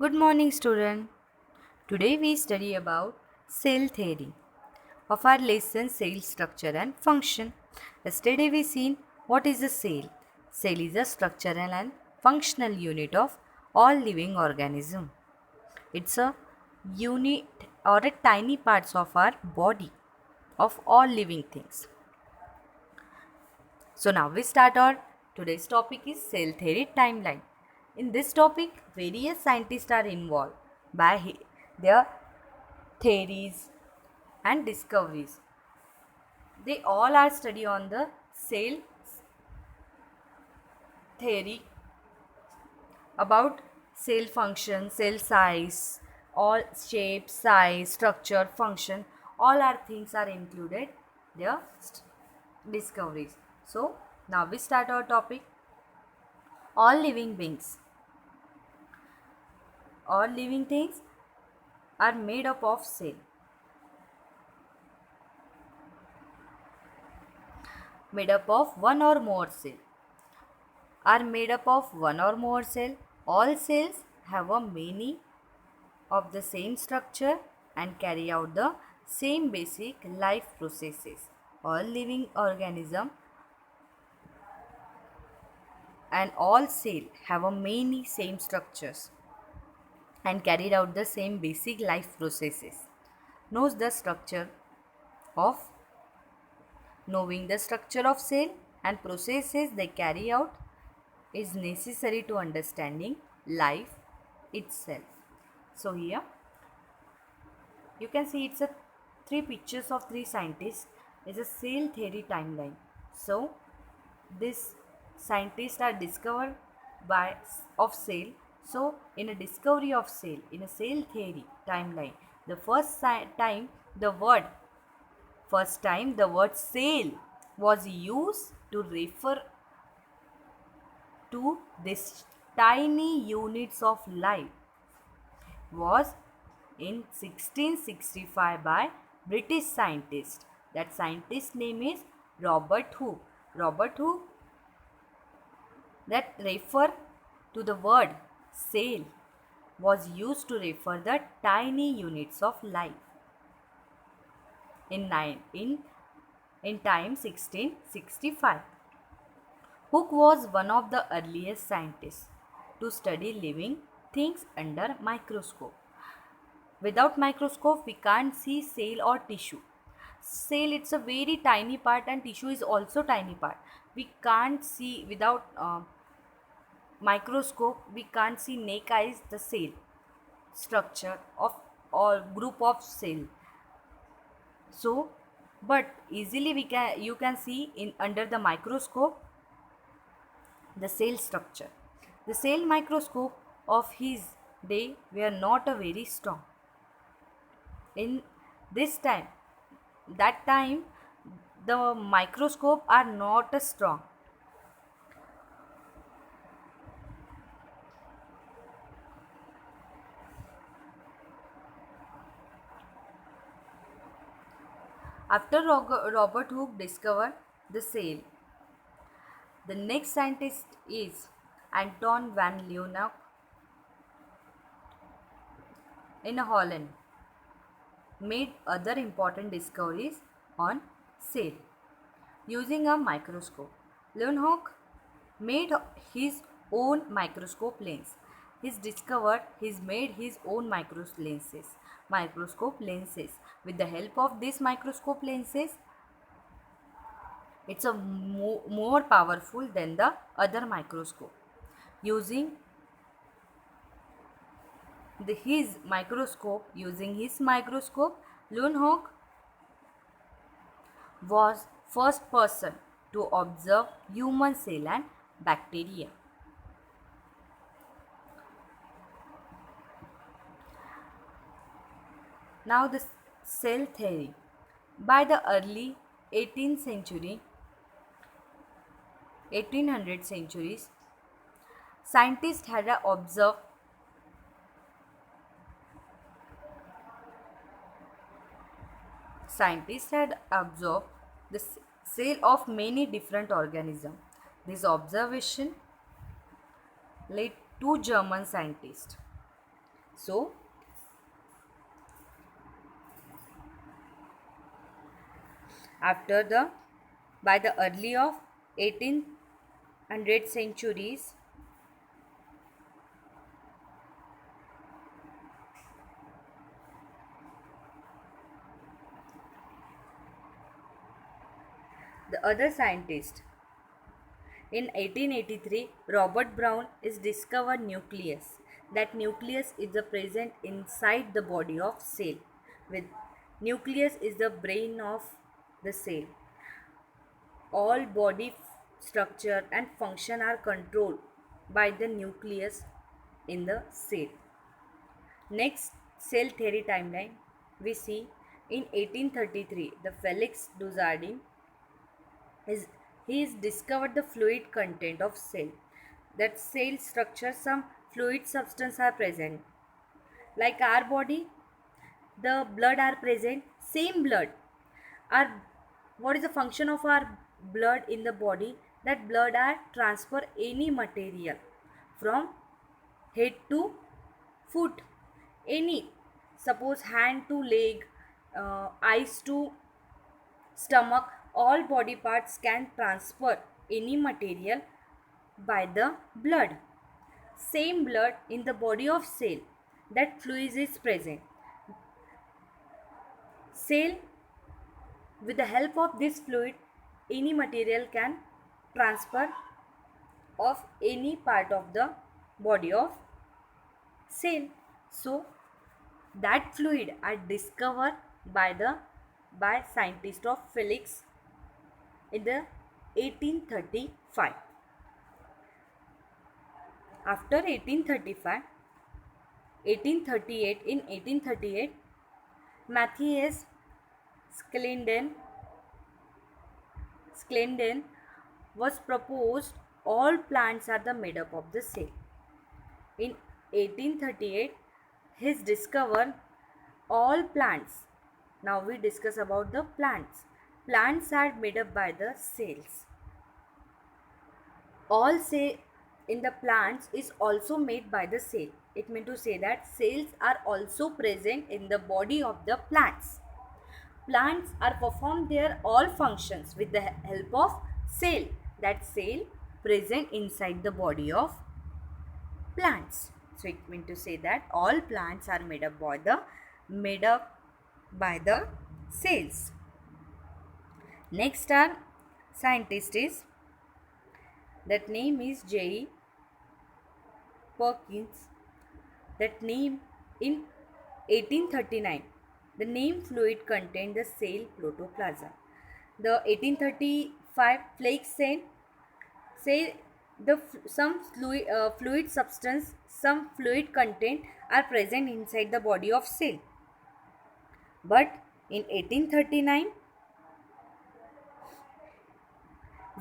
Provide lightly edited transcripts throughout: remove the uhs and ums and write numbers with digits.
Good morning, student. Today we study about cell theory of our lesson cell structure and function. Yesterday we seen what is a cell. Cell is a structural and functional unit of all living organism. It's a unit or a tiny parts of our body of all living things. So now we start our today's topic is cell theory timeline. In this topic, various scientists are involved by their theories and discoveries. They all are study on the cell theory about cell function, cell size, all shape, size, structure, function, all our things are included their discoveries. So now we start our topic. All living beings, all living things are made up of cell, made up of one or more cell, are made up of one or more cell. All cells have a many of the same structure and carry out the same basic life processes. All living organism and all cell have a many same structures and carried out the same basic life processes. Knows the structure of Knowing the structure of cell and processes they carry out is necessary to understanding life itself. So here you can see it's a three pictures of three scientists. It's a cell theory timeline. So this scientists are discovered by of cell. So in a discovery of cell, in a cell theory timeline, the first time the word cell was used to refer to this tiny units of life was in 1665 by British scientist. That scientist name is Robert Hooke. Robert Hooke that refer to the word cell was used to refer the tiny units of life in time 1665. Hooke was one of the earliest scientists to study living things under microscope. Without microscope, we can't see cell or tissue. Cell, it's a very tiny part and tissue is also tiny part. We can't see without microscope, we can't see naked eyes the cell structure of or group of cell. So, but easily you can see in under the microscope the cell structure. The cell microscope of his day were not a very strong. In this time, that time, the microscope are not a strong. After Robert Hooke discovered the cell, the next scientist is Anton van Leeuwenhoek in Holland made other important discoveries on cell using a microscope. Leeuwenhoek made his own microscope lens. He's made his own microscope lenses. With the help of these microscope lenses, it's a more powerful than the other microscope. Using using his microscope, Leeuwenhoek was first person to observe human cell and bacteria. Now the cell theory. By the early 18th century, 1800 centuries, scientists had observed the cell of many different organisms. This observation led two German scientists, So after the by the early of 1800 centuries, the other scientist in 1883, Robert Brown is discovered nucleus. That nucleus is the present inside the body of cell. With nucleus is the brain of the cell. All body structure and function are controlled by the nucleus in the cell. Next cell theory timeline we see in 1833 the Felix Dujardin is he is discovered the fluid content of cell. That cell structure some fluid substance are present. Like our body, the blood are present, same blood. Our what is the function of our blood in the body? That blood are transfer any material from head to foot, any suppose hand to leg, eyes to stomach, all body parts can transfer any material by the blood. Same blood in the body of cell, that fluid is present. Cell, with the help of this fluid, any material can transfer of any part of the body of cell. So that fluid are discovered by scientist of Felix in the 1835. After 1835, 1838 in 1838, Matthias Sklenden was proposed all plants are the made up of the cell. In 1838, his discover all plants. Now we discuss about the plants. Plants are made up by the cells. All cell in the plants is also made by the cell. It means to say that cells are also present in the body of the plants. Plants are perform their all functions with the help of cell. That cell present inside the body of plants. So it means to say that all plants are made up by the cells. Next our scientist is that name is J. Perkins. That name in 1839. The name fluid contained the cell protoplasm. The 1835 Flake say some fluid substance, some fluid content are present inside the body of cell. But in 1839,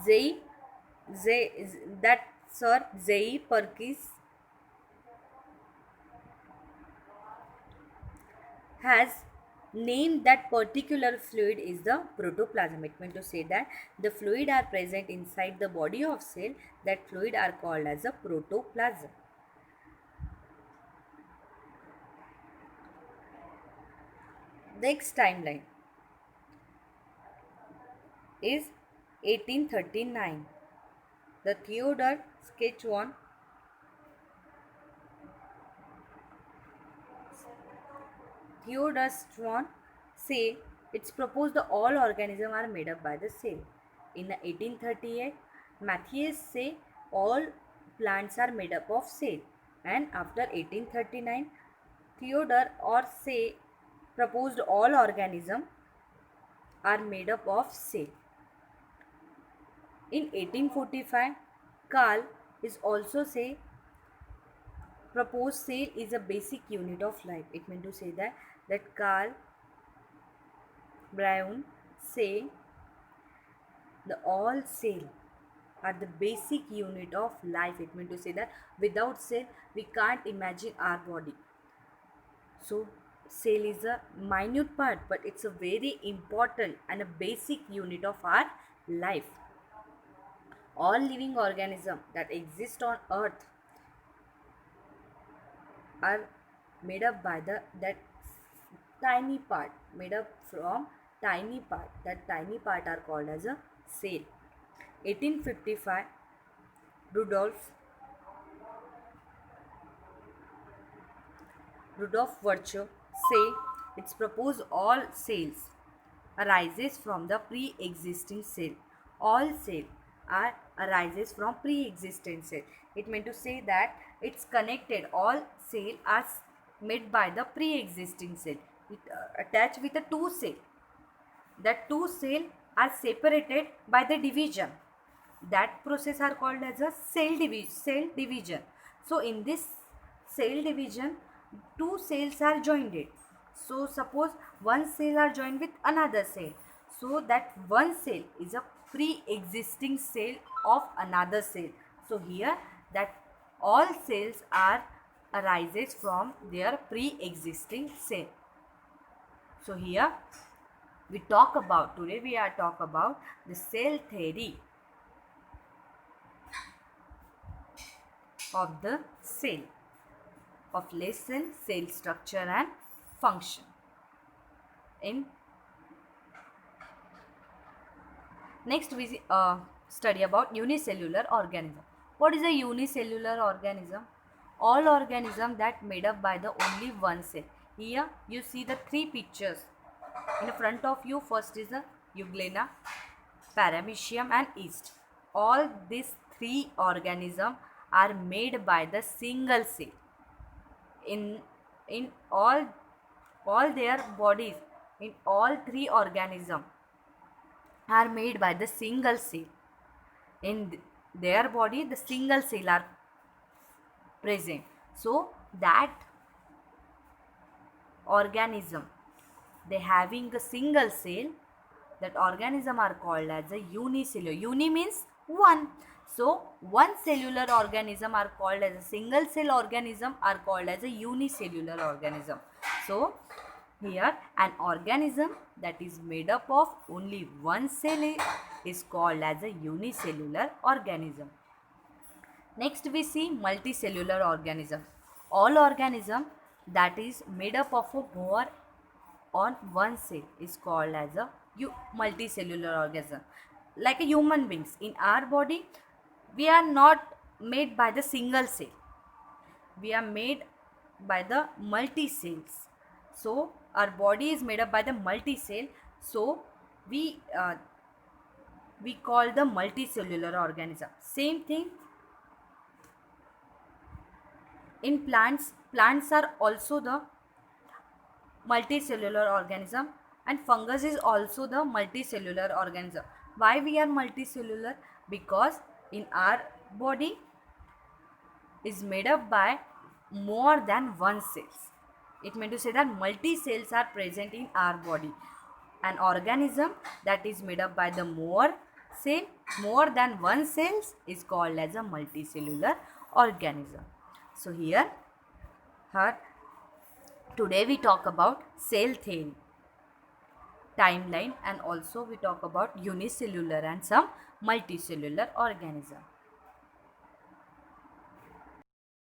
Zay, that Sir Zay Perkins has named that particular fluid is the protoplasm. It means to say that the fluid are present inside the body of cell, that fluid are called as a protoplasm. Next timeline is 1839. The Theodor Schwann say it's proposed the all organisms are made up by the cell. In 1838, Matthias say all plants are made up of cell, and after 1839, Theodor or say proposed all organisms are made up of cell. In 1845, Carl is also say proposed cell is a basic unit of life. It means to say that Carl Brown say the all cell are the basic unit of life. It means to say that without cell we can't imagine our body. So cell is a minute part, but it's a very important and a basic unit of our life. All living organisms that exist on earth are made up by the that tiny part, made up from tiny part. That tiny part are called as a cell. 1855, Rudolf Rudolf Virchow say it's proposed all cells arises from the pre-existing cell. All cell are arises from pre-existing cell. It meant to say that it's connected. All cell are made by the pre-existing cell. It attached with a two cell. That two cell are separated by the division. That process are called as a cell division. So in this cell division, two cells are joined. So suppose one cell are joined with another cell. So that one cell is a pre-existing cell of another cell. So here that all cells are arises from their pre-existing cell. So here today we are talk about the cell theory of the cell, of lesson cell structure and function. In next we study about unicellular organism. What is a unicellular organism? All organism that made up by the only one cell. Here you see the three pictures. In front of you, first is the euglena, paramecium and yeast. All these three organisms are made by the single cell. In all their bodies, in all three organisms are made by the single cell. In their body, the single cell are present. So that organism, they having a single cell, that organism are called as a unicellular. Uni means one. So one cellular organism are called as a single cell organism are called as a unicellular organism. So here an organism that is made up of only one cell is called as a unicellular organism. Next we see multicellular organism. All organism that is made up of a more on one cell is called as a multicellular organism. Like a human beings, in our body we are not made by the single cell, we are made by the multi cells. So our body is made up by the multi cell. So we call the multicellular organism. Same thing in plants. Plants are also the multicellular organism, and fungus is also the multicellular organism. Why we are multicellular? Because in our body is made up by more than one cells. It meant to say that multi cells are present in our body. An organism that is made up by the more than one cells is called as a multicellular organism. So here today we talk about cell theory, timeline, and also we talk about unicellular and some multicellular organism.